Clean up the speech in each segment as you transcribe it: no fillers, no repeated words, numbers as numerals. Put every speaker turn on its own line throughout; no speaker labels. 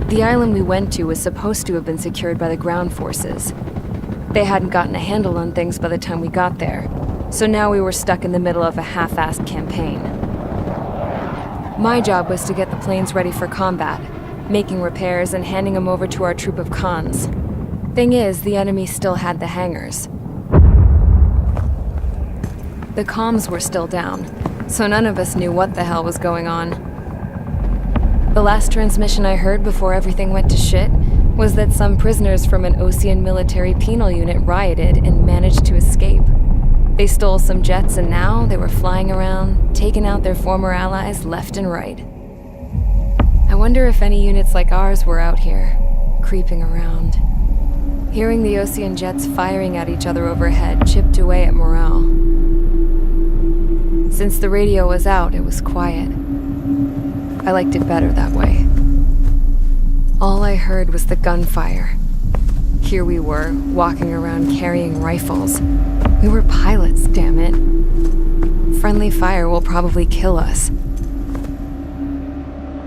The island we went to was supposed to have been secured by the ground forces. They hadn't gotten a handle on things by the time we got there, so now we were stuck in the middle of a half-assed campaign. My job was to get the planes ready for combat, making repairs and handing them over to our troop of cons. Thing is, the enemy still had the hangars. The comms were still down, so none of us knew what the hell was going on. The last transmission I heard before everything went to shit was that some prisoners from an Osean military penal unit rioted and managed to escape. They stole some jets and now they were flying around, taking out their former allies left and right. I wonder if any units like ours were out here, creeping around. Hearing the Osean jets firing at each other overhead chipped away at morale. Since the radio was out, it was quiet. I liked it better that way. All I heard was the gunfire. Here we were, walking around carrying rifles. We were pilots, damn it. Friendly fire will probably kill us.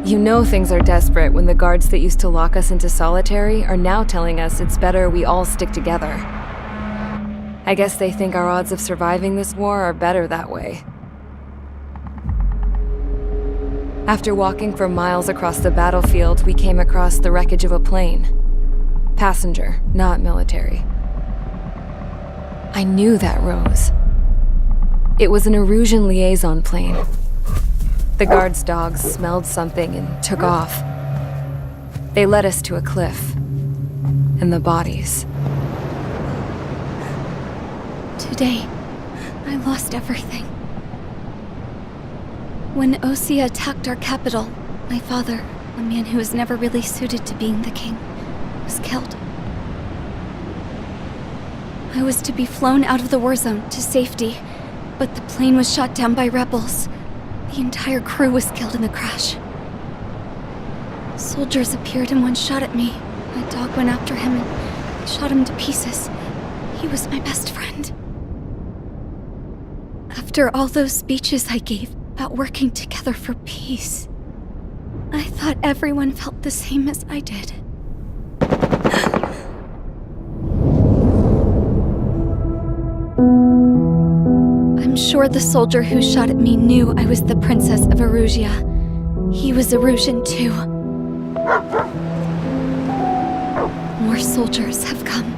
You know things are desperate when the guards that used to lock us into solitary are now telling us it's better we all stick together. I guess they think our odds of surviving this war are better that way. After walking for miles across the battlefield, we came across the wreckage of a plane. Passenger, not military. I knew that rose. It was an Erusian liaison plane. The guards' dogs smelled something and took off. They led us to a cliff. And the bodies.
Today, I lost everything. When Osea attacked our capital, my father, a man who was never really suited to being the king, was killed. I was to be flown out of the war zone to safety, but the plane was shot down by rebels. The entire crew was killed in the crash. Soldiers appeared and one shot at me. My dog went after him and I shot him to pieces. He was my best friend. After all those speeches I gave about working together for peace, I thought everyone felt the same as I did. I'm sure the soldier who shot at me knew I was the Princess of Erusia. He was Erusian too. More soldiers have come.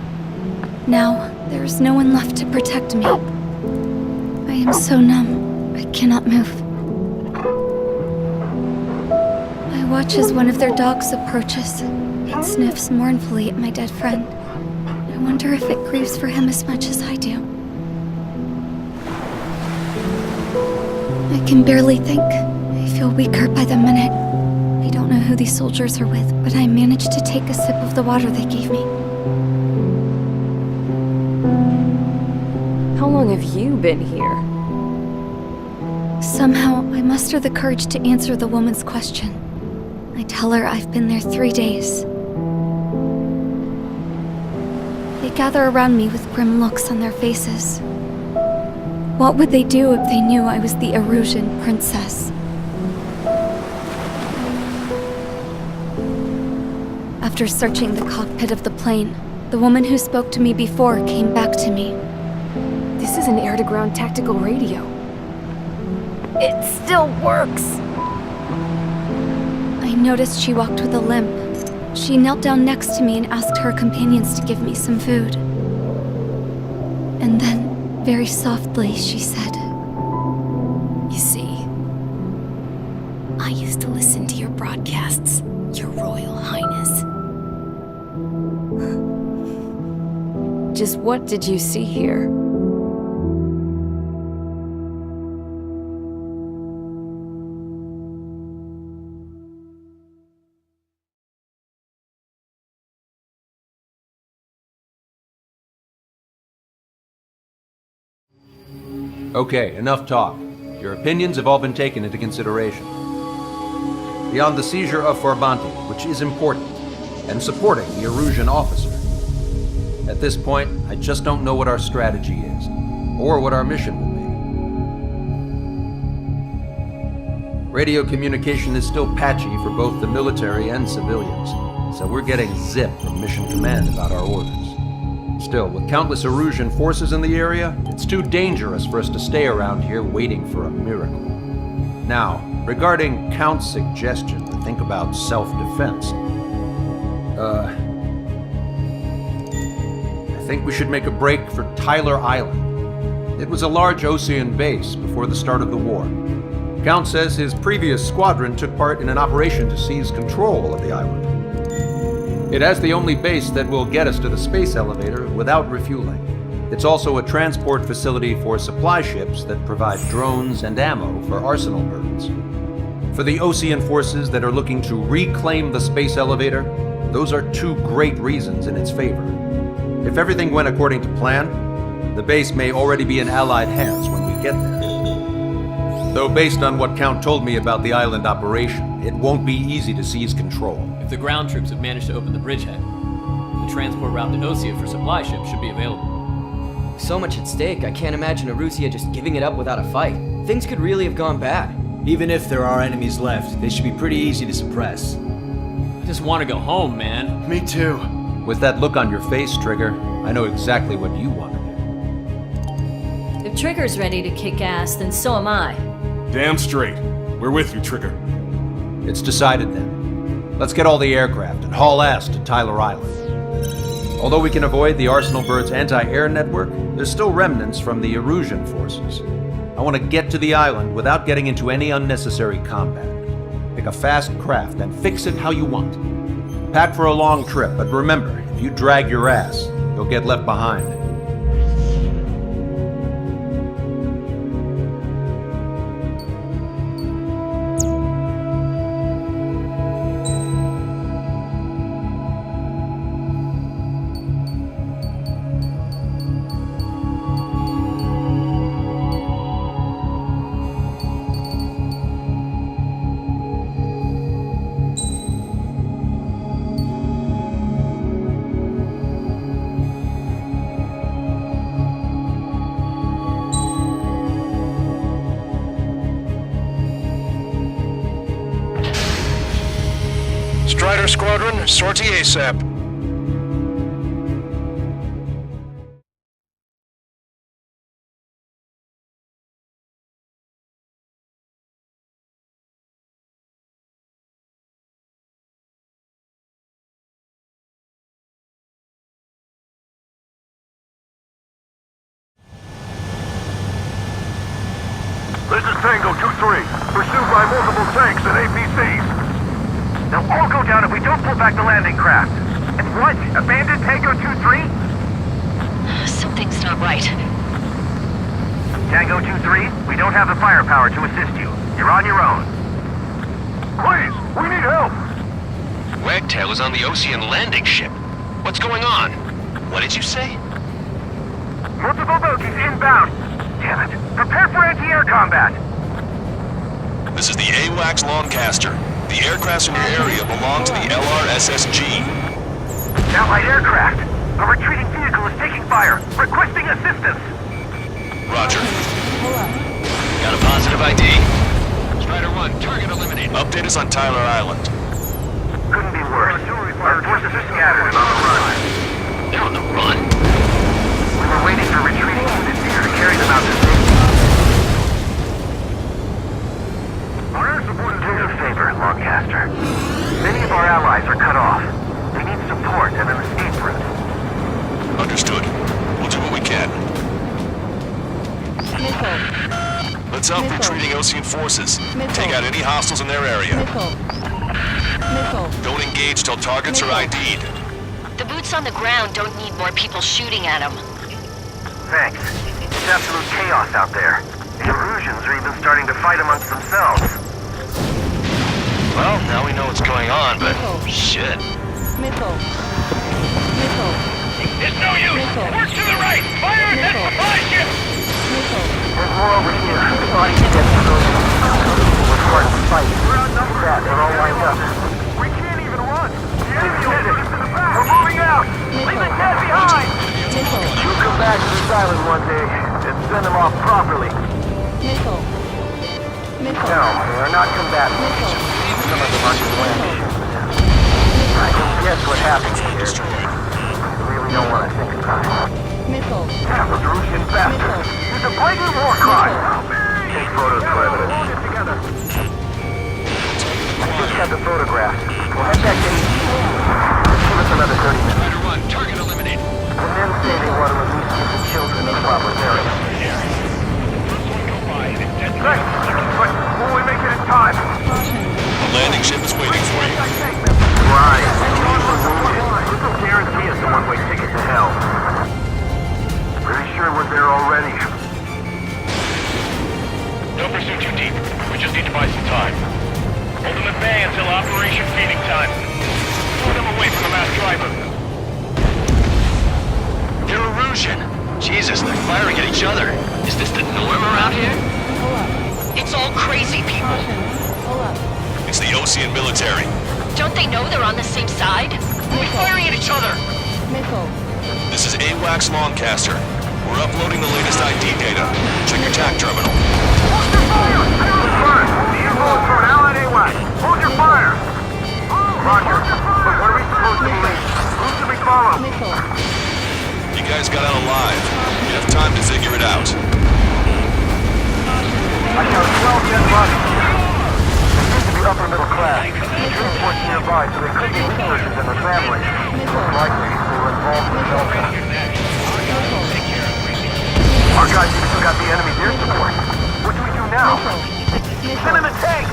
Now, there is no one left to protect me. I am so numb, I cannot move. I watch as one of their dogs approaches. It sniffs mournfully at my dead friend. I wonder if it grieves for him as much as I do. I can barely think. I feel weaker by the minute. I don't know who these soldiers are with, but I managed to take a sip of the water they gave me.
How long have you been here?
Somehow, I muster the courage to answer the woman's question. I tell her I've been there 3 days. They gather around me with grim looks on their faces. What would they do if they knew I was the Erusian princess? After searching the cockpit of the plane, the woman who spoke to me before came back to me.
This is an air-to-ground tactical radio. It still works!
I noticed she walked with a limp. She knelt down next to me and asked her companions to give me some food. And then, very softly, she said,
"You see, I used to listen to your broadcasts, Your Royal Highness."
Just what did you see here?
Okay, enough talk. Your opinions have all been taken into consideration. Beyond the seizure of Forbanti, which is important, and supporting the Erusian officer, at this point, I just don't know what our strategy is, or what our mission will be. Radio communication is still patchy for both the military and civilians. so we're getting zip from Mission Command about our orders. Still, with countless Erusian forces in the area, it's too dangerous for us to stay around here waiting for a miracle. Now, regarding Count's suggestion to think about self-defense, I think we should make a break for Tyler Island. It was a large Osean base before the start of the war. Count says his previous squadron took part in an operation to seize control of the island. It has the only base that will get us to the space elevator without refueling. It's also a transport facility for supply ships that provide drones and ammo for arsenal birds. For the Osean forces that are looking to reclaim the space elevator, those are two great reasons in its favor. If everything went according to plan, the base may already be in Allied hands when we get there. Though based on what Count told me about the island operation, it won't be easy to seize control.
If the ground troops have managed to open the bridgehead, the transport route to Osea for supply ships should be available.
So much at stake, I can't imagine Erusia just giving it up without a fight. Things could really have gone bad.
Even if there are enemies left, they should be pretty easy to suppress.
I just want to go home, man.
Me too.
With that look on your face, Trigger, I know exactly what you want to do.
If Trigger's ready to kick ass, then so am I.
Damn straight. We're with you, Trigger.
It's decided then. Let's get all the aircraft and haul ass to Tyler Island. Although we can avoid the Arsenal Bird's anti-air network, there's still remnants from the Erusian forces. I want to get to the island without getting into any unnecessary combat. Pick a fast craft and fix it how you want. Pack for a long trip, but remember, if you drag your ass, you'll get left behind.
Strider Squadron, sortie ASAP.
This is Tango 2-3, pursued by multiple tanks and APCs. They'll all go down if we don't pull back the landing craft. And what? Abandon Tango 2-3?
Something's not right.
Tango 2-3, we don't have the firepower to assist you. You're on your own. Please, we need help!
Wagtail is on the Osean landing ship. What's going on? What did you say?
Multiple bogies inbound. Damn it. Prepare for anti-air combat.
This is the AWACS Lancaster. The aircrafts in your area belong to the LRSSG.
Allied aircraft. A retreating vehicle is taking fire. Requesting assistance.
Roger.
Got a positive ID. Strider 1, target eliminated.
Update us on Tyler Island.
Couldn't be worse. Our forces are scattered and on the run.
They're on the run.
We were waiting for retreating units here to carry them out to safety. Our air support is in favor, Lancaster. Many of our allies are cut off. They need support and an escape route.
Understood. We'll do what we can. Let's help retreating Osean forces. Take out any hostiles in their area. Don't engage till targets are ID'd.
The boots on the ground don't need more people shooting at them.
Thanks. It's absolute chaos out there. The Erusians are even starting to fight amongst themselves.
Well, now we know what's going on, but shit.
It's no use! Work to the right! Fire at that supply ship! There's more over here. Body ships are going we're hard to fight. We're outnumbered. They're all lined up. We can't even run! The enemy will put us to the back! We're moving out! Leave the dead behind! We'll come back to this island one day and send them off properly. No, they're not combatants. Some of them are just land ships. Guess what happened here? You really don't want to think about it.
Missile.
That was Russian bastard. It's a blatant war crime. Take photos for evidence. I just got the photograph. We'll head back in. Give us another 30 minutes.
Try to run. Target eliminated.
The men say they want to at least get the children of Robert's area. Great. But will we make it in time?
The landing ship is waiting for you.
Right. There's no guarantee it's a one-way ticket to hell. Pretty sure we're there already.
Don't pursue too deep. We just need to buy some time. Hold them at bay until Operation Feeding Time. Pull them away from the mass driver.
They're Erusian. Jesus, they're firing at each other. Is this the norm around here?
It's all crazy people.
It's the Ocean military.
Don't they know they're on the same side? We're firing at each other.
Missile.
This is AWACS Longcaster. We're uploading the latest ID data. Check your TAC terminal.
Hold your fire! The info is from Allied AWAC. Hold your fire! Roger. But what are we supposed to believe? Who should we follow?
Missile.
You guys got out alive. You have time to figure it out.
I count 12 dead bodies. They seem to be upper middle class. Transports nearby, so they could be researchers and their families. Most likely, they were involved in the Delta. Our guys even still got the enemy's air support. What do we do now? Send in a tank!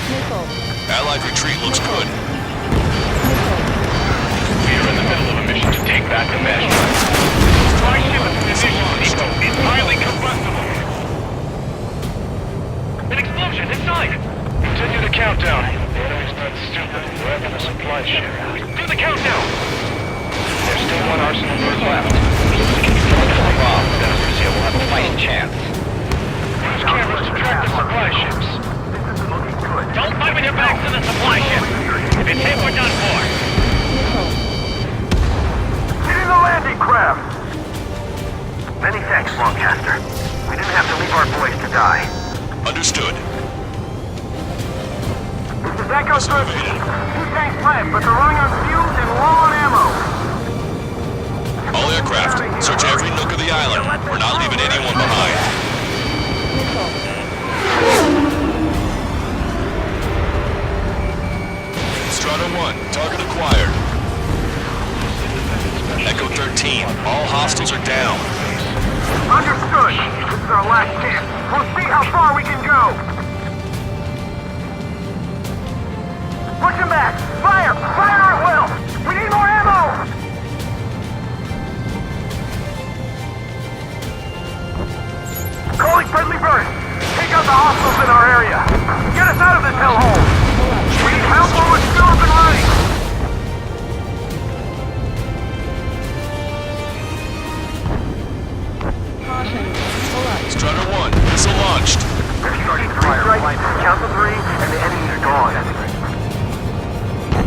Missile.
Allied retreat looks good.
Missile.
We are in the middle of a mission to take back the mass drive. My ship is is highly combustible. An explosion inside! Continue the countdown. The enemy's not stupid. We're after the supply ship. Do the countdown! There's still one arsenal bird left.
Bomb. Then Erusia will have a fighting chance.
Use cameras to track the supply ships.
This isn't looking good.
Don't open your backs to the supply ship! If it's hit, we're done for.
Missile.
Hitting the landing craft! Many thanks, Longcaster. We didn't have to leave our boys to die.
Understood.
This is Echo 13. 2 tanks left, but they're running on fuels and low on ammo.
All aircraft, search every nook of the island. We're not leaving anyone behind. Strata 1, target acquired. Echo 13, all hostiles are down.
Understood. This is our last chance. We'll see how far we can go. Push him back! Fire! Fire at will! We need more ammo! Calling friendly burst! Take out the hostiles in our area! Get us out of this hellhole! We need help while we're still up and running!
Strata 1, missile launched.
They're starting to fire. Count to 3, and the enemies are gone.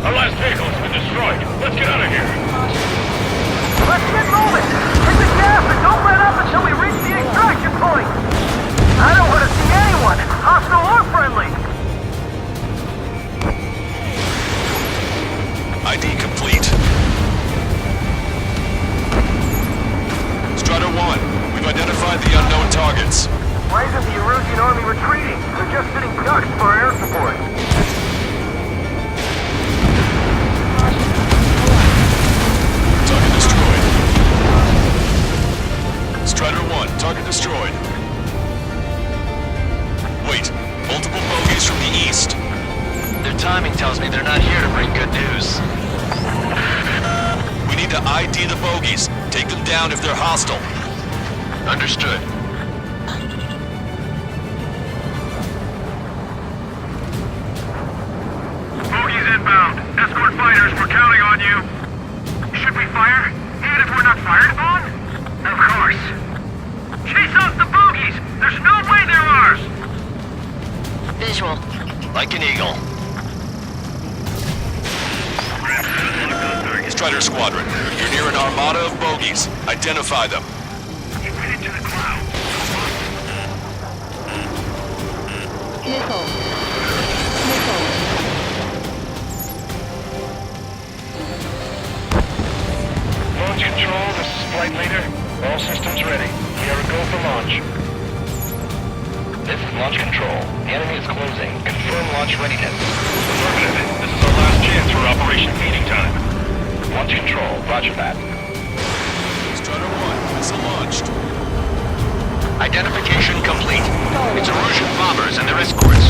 Our last vehicle has been destroyed. Let's get out of here.
Let's get moving! Hit the gas and don't let up until we reach the extraction point! I don't want to see anyone, hostile or friendly!
ID complete. Strata 1, we've identified the unknown targets.
Why isn't the Erusian army retreating? They're just sitting ducks for air support.
Target destroyed. Strider 1, target destroyed. Wait, multiple bogeys from the east.
Their timing tells me they're not here to bring good news.
We need to ID the bogeys. Take them down if they're hostile.
Understood.
Bogies inbound. Escort fighters, we're counting on you. Should we fire? Even if we're not fired upon? Of course. Chase off the bogies! There's no way they're ours!
Visual.
Like an eagle.
Strider Squadron, you're near an armada of bogeys. Identify them.
Get into the cloud.
Missile. Missile.
Leader, all systems ready. We are a go for launch.
This is launch control. The enemy is closing. Confirm launch readiness.
Affirmative. This is our last chance for Operation Feeding Time.
Launch control. Roger that.
Strider 1, missile launched.
Identification complete. It's Erosion bombers and their escorts.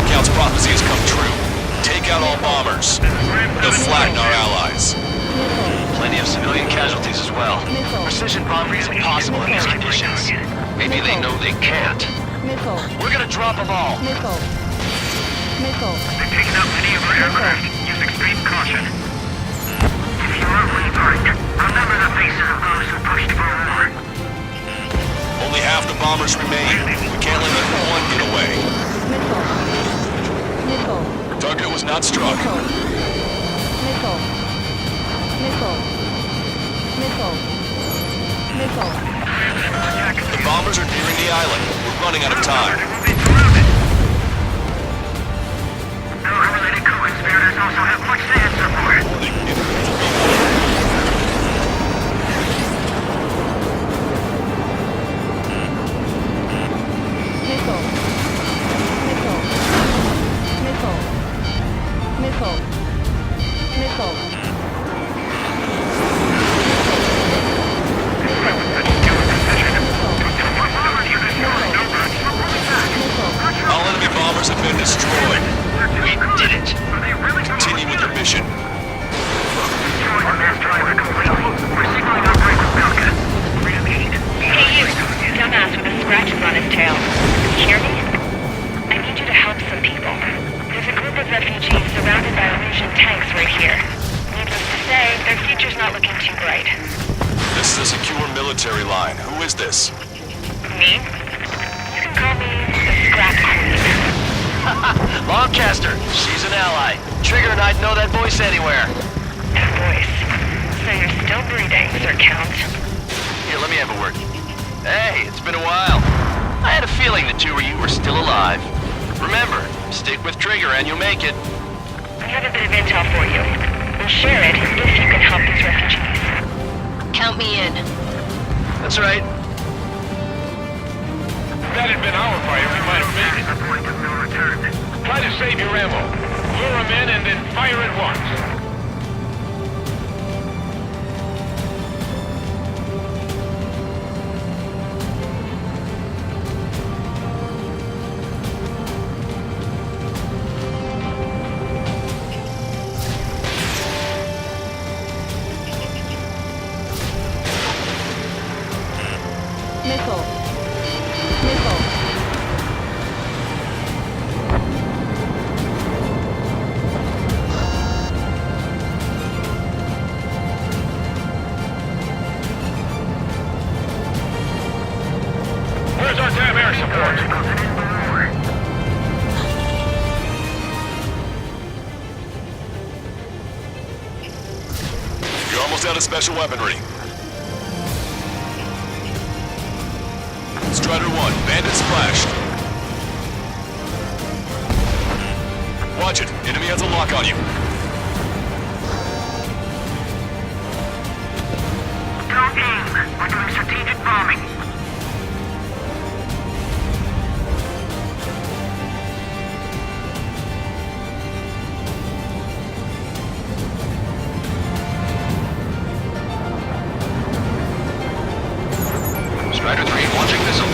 Count's prophecy has come true. Take out all bombers. They'll flatten our allies.
Plenty of civilian casualties as well. Precision bombing is impossible in these conditions. Maybe they know they can't.
Missile.
We're gonna drop them all.
Missile. Missile.
They're taking out many of our aircraft. Use extreme caution. If you are reborn, remember the faces of those who pushed for war.
Only half the bombers remain. We can't let even one get away.
Missile. Missile.
Target was not struck.
Missile. Missile. Missile. Missile. Missile.
The bombers are nearing the island. We're running out of time.
Related co-conspirators also have much to answer for.
Missile. Missile. Missile. Missile. Missile.
All enemy bombers have been destroyed.
We did it.
Continue with your mission.
Hey you, dumbass with the scratches on his tail. Hear me? I need you to help some people. There's a group of refugees surrounded by Erosion tanks right here. Needless to say, their future's not looking too bright.
This is a secure military line. Who is this?
Me? You can call me the Scrap Queen.
Lancaster, she's an ally. Trigger and I'd know that voice anywhere.
That voice. So you're still breathing, Sir Count.
Here, let me have a word. Hey, it's been a while. I had a feeling the two of you were still alive. Remember, stick with Trigger and you'll make it.
I have a bit of intel for you. We'll share it if you can help these refugees.
Count me in.
That's right.
If that had been our fire, we might have made it. Try to save your ammo. Lure them in and then fire at once.
Missile. Missile.
Where's our damn air support?
You're almost out of special weaponry. Strider 1, bandit splashed. Watch it. Enemy has a lock on you.
Don't aim. We're doing strategic bombing.
Strider 3, launching missile.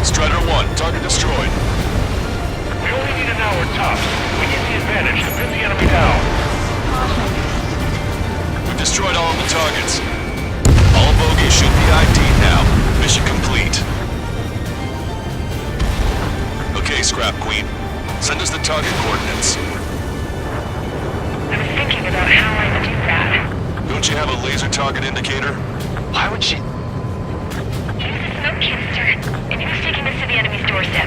Strider 1, target destroyed.
We only need an hour tops. We get the advantage to pin the enemy down.
We've destroyed all of the targets. All bogies should be ID'd now. Mission complete. Okay, Scrap Queen. Send us the target coordinates.
I was thinking about how I would do that.
Don't you have a laser target indicator?
Why would she...
Use a smoke canister. And who's taking this to the enemy's doorstep?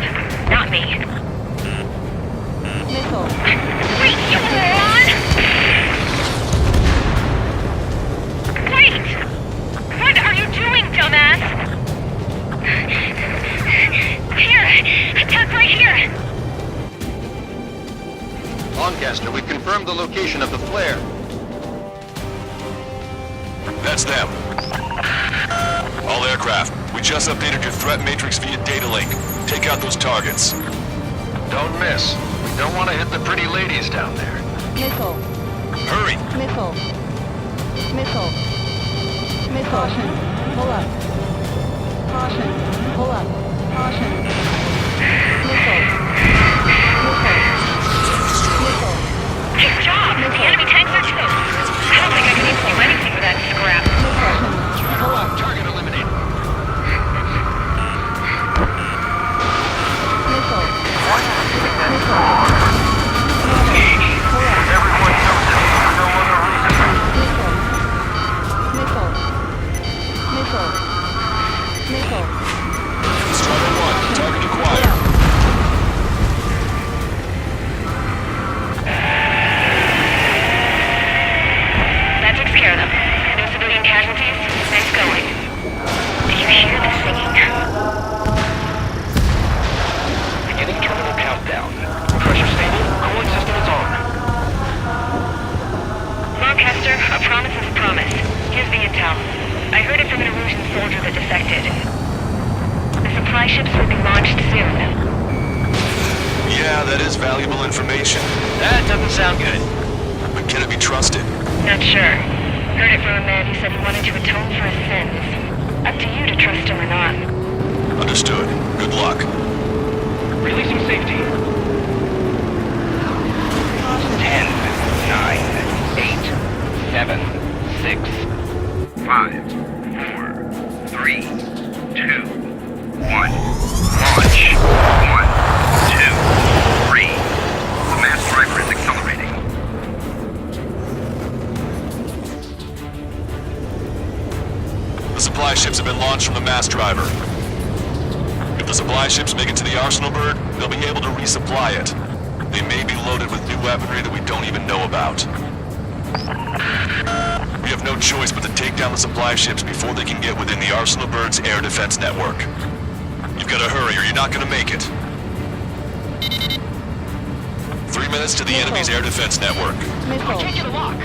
Not me.
Missile.
Wait, you moron! Wait! What are you doing, dumbass? Here! Attack right here!
Lancaster, we've confirmed the location of the flare.
That's them. All aircraft, we just updated your threat matrix via data link. Take out those targets.
Don't miss. We don't want to hit the pretty ladies down there.
Missile.
Hurry!
Missile. Missile. Missile. Caution. Pull up. Caution. Pull up. Caution. Missile. Missile. Missile.
Good job! The enemy tanks are close. I don't think I can even do anything with that scrap.
Pull up.
Target eliminated.
Missile. Missile.
Everyone knows that there's no other reason.
Missile. Missile. Missile.
Strider 1, target acquired.
That takes care of them. No civilian casualties. Nice going. Do you hear the singing?
Beginning terminal countdown. Pressure stable. Cooling system is on.
Lancaster, a promise is a promise. Here's the intel. I heard it from an Erusian soldier that defected. The supply ships will be launched soon.
Yeah, that is valuable information.
That doesn't sound good.
But can it be trusted?
Not sure. Heard it from a man who said he wanted to atone for his sins. Up to you to trust him or not.
Understood. Good luck.
Releasing safety. 10, 9, 8, 7, 6, 5, 4, 3, 2, 1. Launch. 1, 2, 3. The mass driver is accelerating.
The supply ships have been launched from the mass driver. If the supply ships make it to the arsenal bird, they'll be able to resupply it. They may be loaded with new weaponry that we don't even know about. We have no choice but to take down the supply ships before they can get within the arsenal bird's air defense network. You've got to hurry or you're not going to make it. 3 minutes to the enemy's air defense network.
Missile.
Can't get a lock.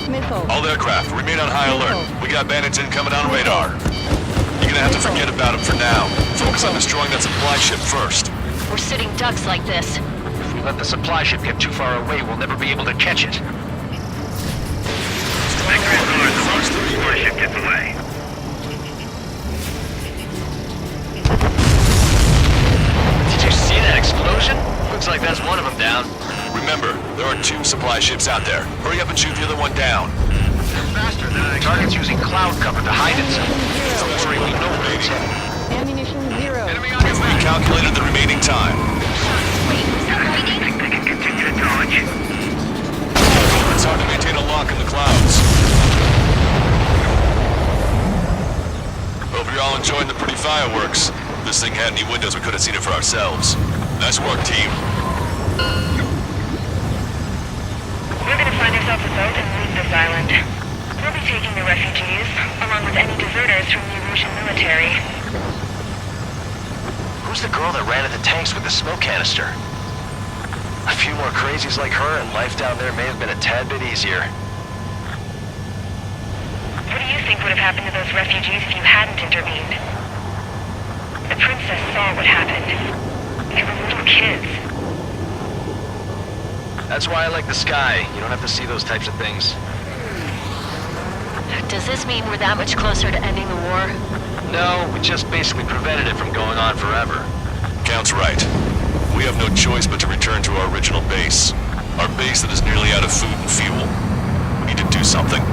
Missile.
All aircraft, remain on high alert. We got bandits incoming on radar. You're gonna have to forget about them for now. Focus on destroying that supply ship first.
We're sitting ducks like this.
If we let the supply ship get too far away, we'll never be able to catch it. Supply ship gets away.
Did you see that explosion? Looks like that's one of them down.
Remember, there are 2 supply ships out there. Hurry up and shoot the other one down.
They're faster than I expected. Target's using cloud cover to hide itself. Don't worry, we know where it's headed.
Ammunition 0.
Enemy on your
We've
back.
recalculated the remaining time.
Wait, was that lightning?
Think they can continue to dodge?
It's hard to maintain a lock in the clouds. Hope you're all enjoying the pretty fireworks. If this thing had any windows, we could have seen it for ourselves. Nice work, team.
We're gonna find ourselves a boat and leave this island. We'll be taking the refugees, along with any deserters from the Erusian military.
Who's the girl that ran at the tanks with the smoke canister? A few more crazies like her and life down there may have been a tad bit easier.
What do you think would have happened to those refugees if you hadn't intervened? The princess saw what happened. They were little kids.
That's why I like the sky. You don't have to see those types of things.
Does this mean we're that much closer to ending the war?
No, we just basically prevented it from going on forever.
Count's right. We have no choice but to return to our original base. Our base that is nearly out of food and fuel. We need to do something.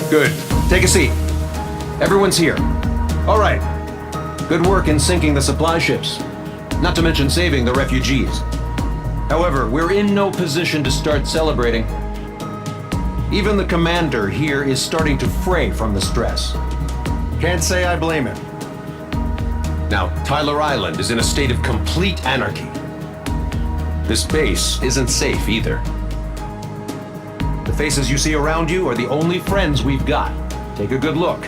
Good. Take a seat. Everyone's here. All right. Good work in sinking the supply ships. Not to mention saving the refugees. However, we're in no position to start celebrating. Even the commander here is starting to fray from the stress. Can't say I blame him. Now, Tyler Island is in a state of complete anarchy. This base isn't safe either. The faces you see around you are the only friends we've got. Take a good look.